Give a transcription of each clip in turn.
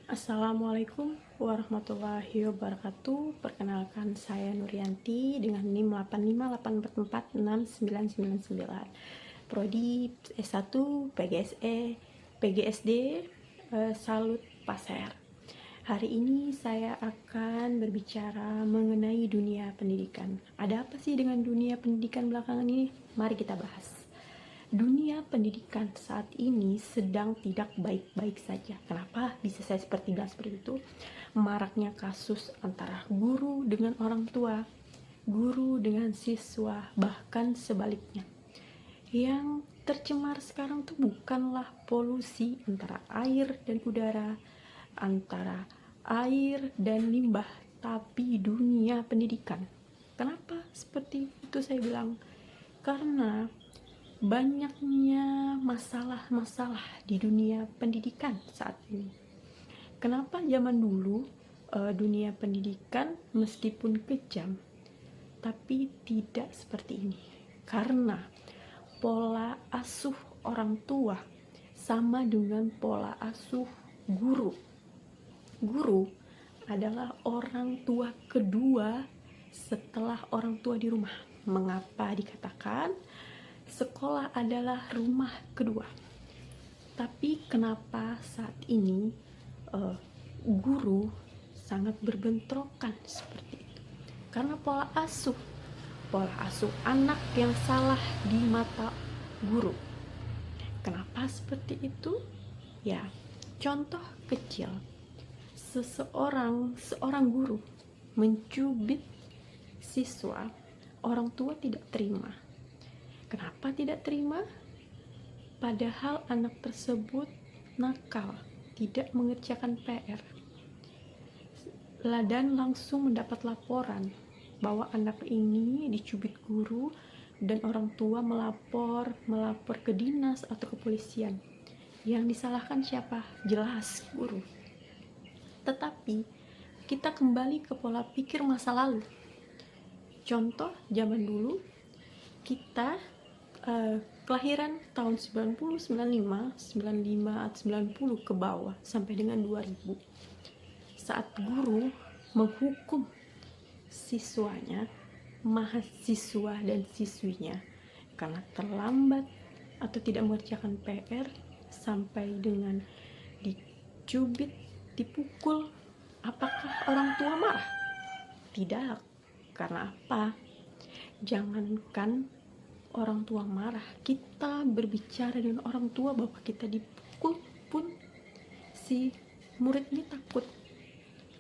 Assalamualaikum warahmatullahi wabarakatuh. Perkenalkan, saya Nuryanti dengan NIM 858446999. Prodi S1 PGSE PGSD Salut Pasir. Hari ini saya akan berbicara mengenai dunia pendidikan. Ada apa sih dengan dunia pendidikan belakangan ini? Mari kita bahas. Dunia pendidikan saat ini sedang tidak baik-baik saja. Kenapa bisa saya bilang seperti itu? Maraknya kasus antara guru dengan orang tua, guru dengan siswa, bahkan sebaliknya. Yang tercemar sekarang tuh bukanlah polusi antara air dan udara, antara air dan limbah, tapi dunia pendidikan. Kenapa seperti itu saya bilang? Karena banyaknya masalah-masalah di dunia pendidikan saat ini. Kenapa zaman dulu dunia pendidikan meskipun kejam, tapi tidak seperti ini? Karena pola asuh orang tua sama dengan pola asuh guru. Guru adalah orang tua kedua setelah orang tua di rumah. Mengapa dikatakan sekolah adalah rumah kedua? Tapi kenapa saat ini guru sangat berbentrokan seperti itu? Karena pola asuh anak yang salah di mata guru. Kenapa seperti itu? Ya, contoh kecil, seorang guru mencubit siswa, orang tua tidak terima. Kenapa tidak terima? Padahal anak tersebut nakal, tidak mengerjakan PR. Dan langsung mendapat laporan bahwa anak ini dicubit guru, dan orang tua melapor ke dinas atau kepolisian. Yang disalahkan siapa? Jelas guru. Tetapi kita kembali ke pola pikir masa lalu. Contoh zaman dulu, kita kelahiran tahun 90, 95 atau 90 ke bawah sampai dengan 2000. Saat guru menghukum siswanya, mahasiswa dan siswinya karena terlambat atau tidak mengerjakan PR, sampai dengan dicubit, dipukul, apakah orang tua marah? Tidak. Karena apa? Jangankan orang tua marah, kita berbicara dengan orang tua bahwa kita dipukul pun si murid ini takut.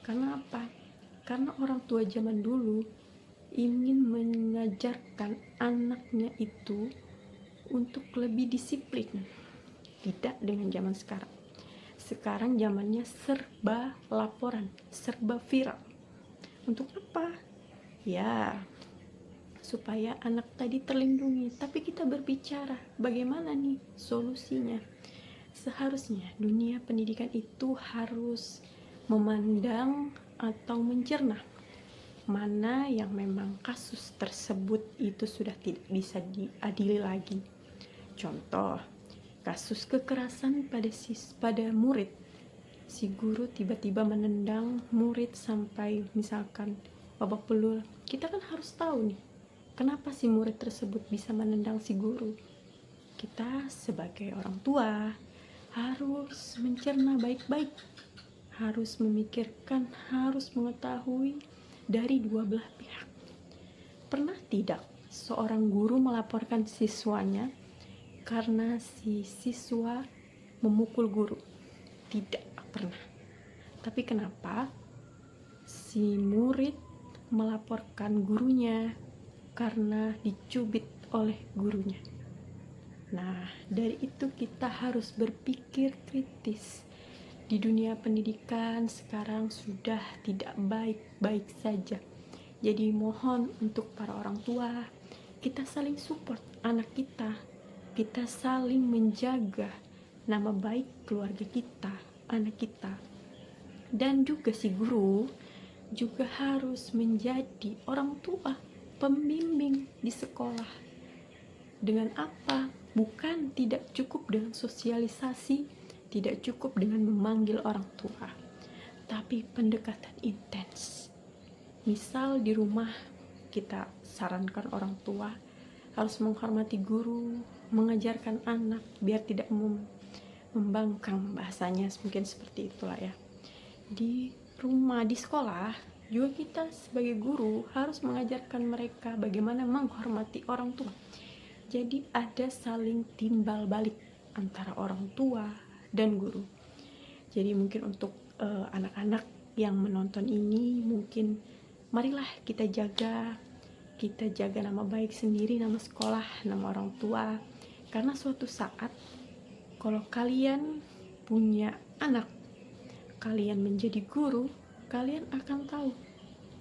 Karena apa? Karena orang tua zaman dulu ingin mengajarkan anaknya itu untuk lebih disiplin. Tidak dengan zaman sekarang. Sekarang zamannya serba laporan, serba viral. Untuk apa? Ya, supaya anak tadi terlindungi. Tapi kita berbicara bagaimana nih solusinya. Seharusnya dunia pendidikan itu harus memandang atau mencerna mana yang memang kasus tersebut itu sudah tidak bisa diadili lagi. Contoh, kasus kekerasan pada murid. Si guru tiba-tiba menendang murid sampai misalkan babak belur. Kita kan harus tahu nih, kenapa si murid tersebut bisa menendang si guru. Kita sebagai orang tua harus mencerna baik-baik, harus memikirkan, harus mengetahui dari dua belah pihak. Pernah tidak seorang guru melaporkan siswanya karena si siswa memukul guru? Tidak pernah. Tapi kenapa si murid melaporkan gurunya karena dicubit oleh gurunya? Nah, dari itu kita harus berpikir kritis. Di dunia pendidikan sekarang sudah tidak baik-baik saja. Jadi mohon untuk para orang tua, kita saling support anak kita. Kita saling menjaga nama baik keluarga kita, anak kita. Dan juga si guru juga harus menjadi orang tua, pembimbing di sekolah. Dengan apa? Bukan tidak cukup dengan sosialisasi, tidak cukup dengan memanggil orang tua, tapi pendekatan intens. Misal di rumah kita sarankan orang tua harus menghormati guru, mengajarkan anak biar tidak membangkang, bahasanya mungkin seperti itulah ya. Di rumah, di sekolah juga kita sebagai guru harus mengajarkan mereka bagaimana menghormati orang tua. Jadi ada saling timbal balik antara orang tua dan guru. Jadi mungkin untuk anak-anak yang menonton ini, mungkin marilah kita jaga nama baik sendiri, nama sekolah, nama orang tua. Karena suatu saat kalau kalian punya anak, kalian menjadi guru, kalian akan tahu,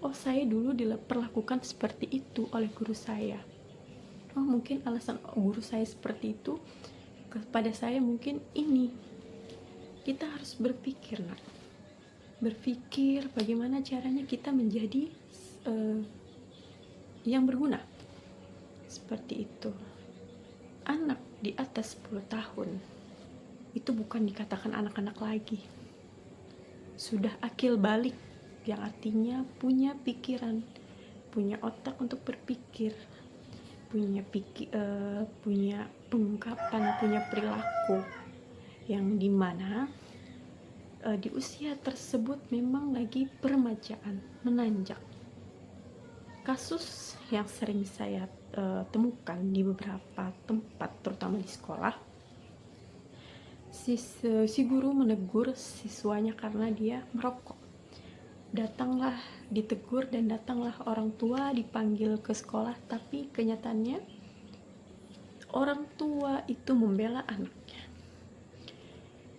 oh saya dulu diperlakukan seperti itu oleh guru saya. Oh mungkin alasan guru saya seperti itu kepada saya mungkin ini. Kita harus berpikir, berpikir bagaimana caranya kita menjadi yang berguna. Seperti itu. Anak di atas 10 tahun itu bukan dikatakan anak-anak lagi. Sudah akil balik, yang artinya punya pikiran, punya otak untuk berpikir, punya pengungkapan, punya perilaku yang dimana di usia tersebut memang lagi peremajaan, menanjak. Kasus yang sering saya temukan di beberapa tempat, terutama di sekolah, si guru menegur siswanya karena dia merokok. Datanglah ditegur dan datanglah orang tua dipanggil ke sekolah, tapi kenyataannya orang tua itu membela anaknya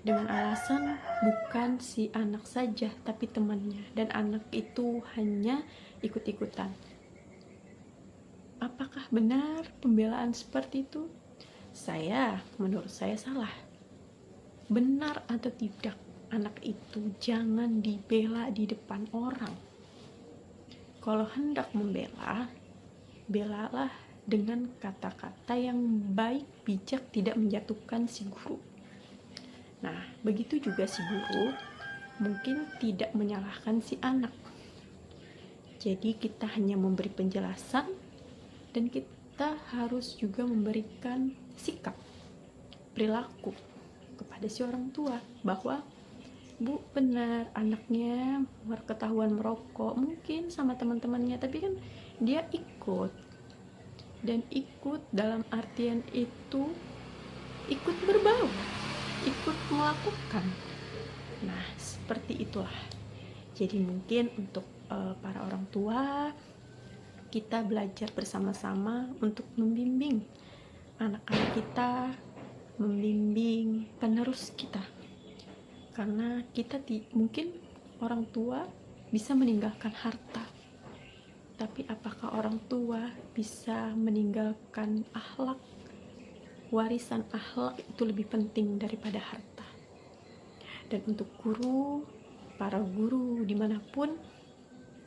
dengan alasan bukan si anak saja tapi temannya, dan anak itu hanya ikut-ikutan. Apakah benar pembelaan seperti itu? Menurut saya salah. Benar atau tidak, anak itu jangan dibela di depan orang. Kalau hendak membela, belalah dengan kata-kata yang baik, bijak, tidak menjatuhkan si guru. Nah, begitu juga si guru mungkin tidak menyalahkan si anak. Jadi kita hanya memberi penjelasan, dan kita harus juga memberikan sikap, perilaku kepada si orang tua bahwa Bu, benar anaknya ketahuan merokok mungkin sama teman-temannya, tapi kan dia ikut, dan ikut dalam artian itu ikut berbau, ikut melakukan. Nah, seperti itulah. Jadi mungkin untuk para orang tua, kita belajar bersama-sama untuk membimbing anak-anak kita, membimbing penerus kita. Karena kita mungkin orang tua bisa meninggalkan harta, tapi apakah orang tua bisa meninggalkan akhlak? Warisan akhlak itu lebih penting daripada harta. Dan untuk guru, para guru dimanapun,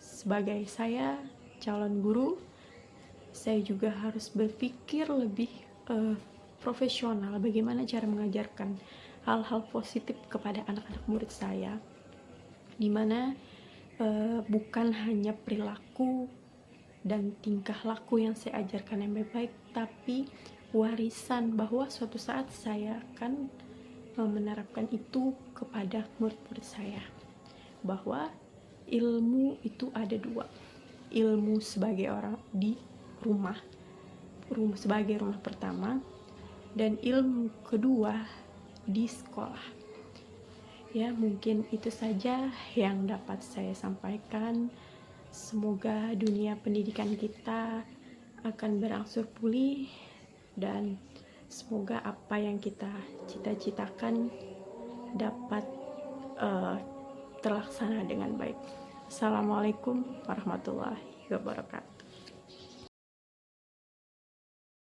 sebagai saya calon guru, saya juga harus berpikir lebih profesional bagaimana cara mengajarkan hal-hal positif kepada anak-anak murid saya, dimana bukan hanya perilaku dan tingkah laku yang saya ajarkan yang baik, tapi warisan bahwa suatu saat saya akan menerapkan itu kepada murid-murid saya, bahwa ilmu itu ada dua, ilmu sebagai orang di rumah sebagai rumah pertama, dan ilmu kedua di sekolah. Ya, mungkin itu saja yang dapat saya sampaikan. Semoga dunia pendidikan kita akan berangsur pulih, dan semoga apa yang kita cita-citakan dapat terlaksana dengan baik. Assalamualaikum warahmatullahi wabarakatuh.